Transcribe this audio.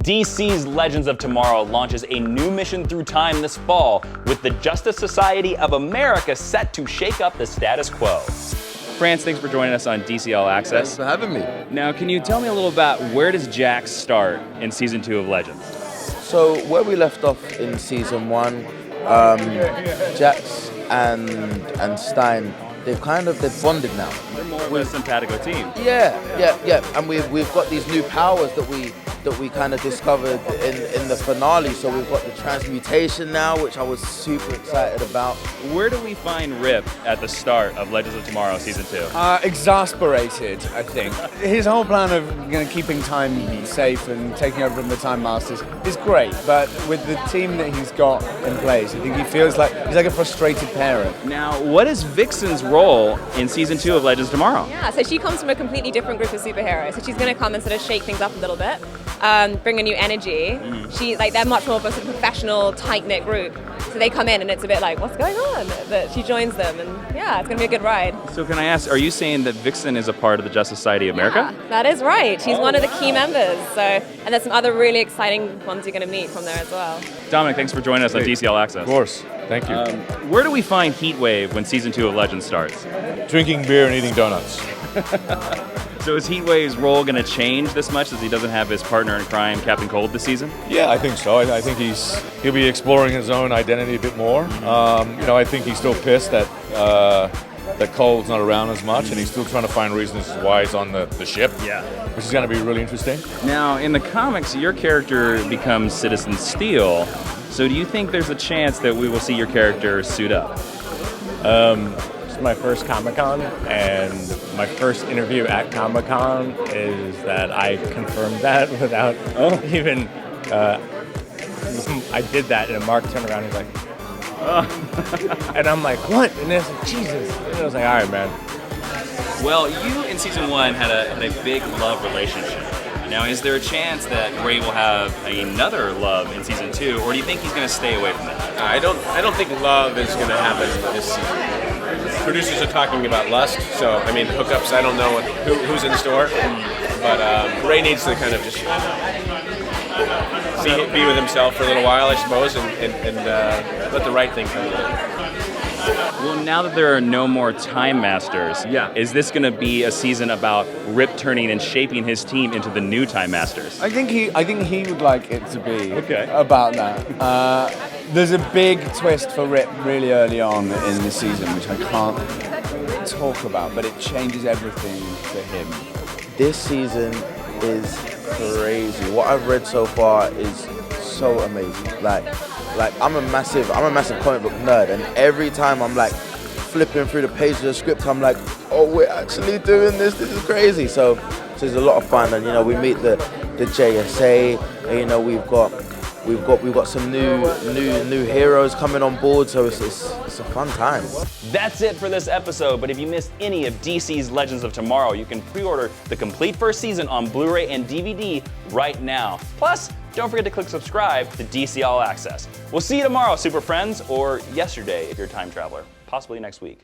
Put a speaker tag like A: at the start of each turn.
A: DC's Legends of Tomorrow launches a new mission through time this fall, with the Justice Society of America set to shake up the status quo. France, thanks for joining us on DC All Access.
B: Thanks for having me.
A: Now, can you tell me a little about where does Jax start in Season 2 of Legends?
B: So where we left off in Season 1, Jax and Stein, they've bonded now.
A: They're more of a simpatico team.
B: Yeah. And we've got these new powers that we kind of discovered in the finale. So we've got the transmutation now, which I was super excited about.
A: Where do we find Rip at the start of Legends of Tomorrow Season 2?
C: Exasperated, I think. His whole plan of keeping time safe and taking over from the Time Masters is great, but with the team that he's got in place, I think he feels like he's like a frustrated parent.
A: Now, what is Vixen's role in Season 2 of Legends Tomorrow?
D: Yeah, so she comes from a completely different group of superheroes. So she's going to come and sort of shake things up a little bit, bring a new energy. They're much more of a sort of professional, tight-knit group. So they come in and it's a bit like, what's going on? But she joins them and yeah, it's going to be a good ride.
A: So can I ask, are you saying that Vixen is a part of the Justice Society of America?
D: Yeah, that is right. She's one of the key members. So, and there's some other really exciting ones you're going to meet from there as well.
A: Dominic, thanks for joining us on DC All Access.
E: Of course. Thank you.
A: Where do we find Heatwave when Season 2 of Legends starts?
E: Drinking beer and eating donuts.
A: So is Heatwave's role going to change this much as he doesn't have his partner in crime, Captain Cold, this season?
E: Yeah, I think so. I think he'll be exploring his own identity a bit more. I think he's still pissed that Cole's not around as much, and he's still trying to find reasons why he's on the ship.
A: Yeah.
E: Which is going to be really interesting.
A: Now, in the comics, your character becomes Citizen Steel. So do you think there's a chance that we will see your character suit up?
F: It's my first Comic-Con, and my first interview at Comic-Con is that I confirmed that without even... I did that, and Mark turned around and he's like, oh. And I'm like, what? And it's like, Jesus. And I was like, all right, man.
A: Well, you in Season 1 had a big love relationship. Now, is there a chance that Ray will have another love in Season 2, or do you think he's going to stay away from that?
G: I don't think love is going to happen this season. Producers are talking about lust, so I mean hookups. I don't know who's in store, but Ray needs to kind of just be with himself for a little while, I suppose, and let the right thing come in.
A: Well, now that there are no more Time Masters, is this going to be a season about Rip turning and shaping his team into the new Time Masters?
C: I think he would like it to be about that. There's a big twist for Rip really early on in the season, which I can't talk about, but it changes everything for him.
B: This season is crazy. What I've read so far is so amazing. Like I'm a massive comic book nerd, and every time I'm like flipping through the pages of the script, I'm like, oh, we're actually doing this. This is crazy. So it's a lot of fun, and we meet the JSA, and we've got some new heroes coming on board. So it's a fun time.
A: That's it for this episode, but if you missed any of DC's Legends of Tomorrow, you can pre-order the complete first season on Blu-ray and DVD right now. Plus, don't forget to click subscribe to DC All Access. We'll see you tomorrow, Super Friends, or yesterday if you're a time traveler, possibly next week.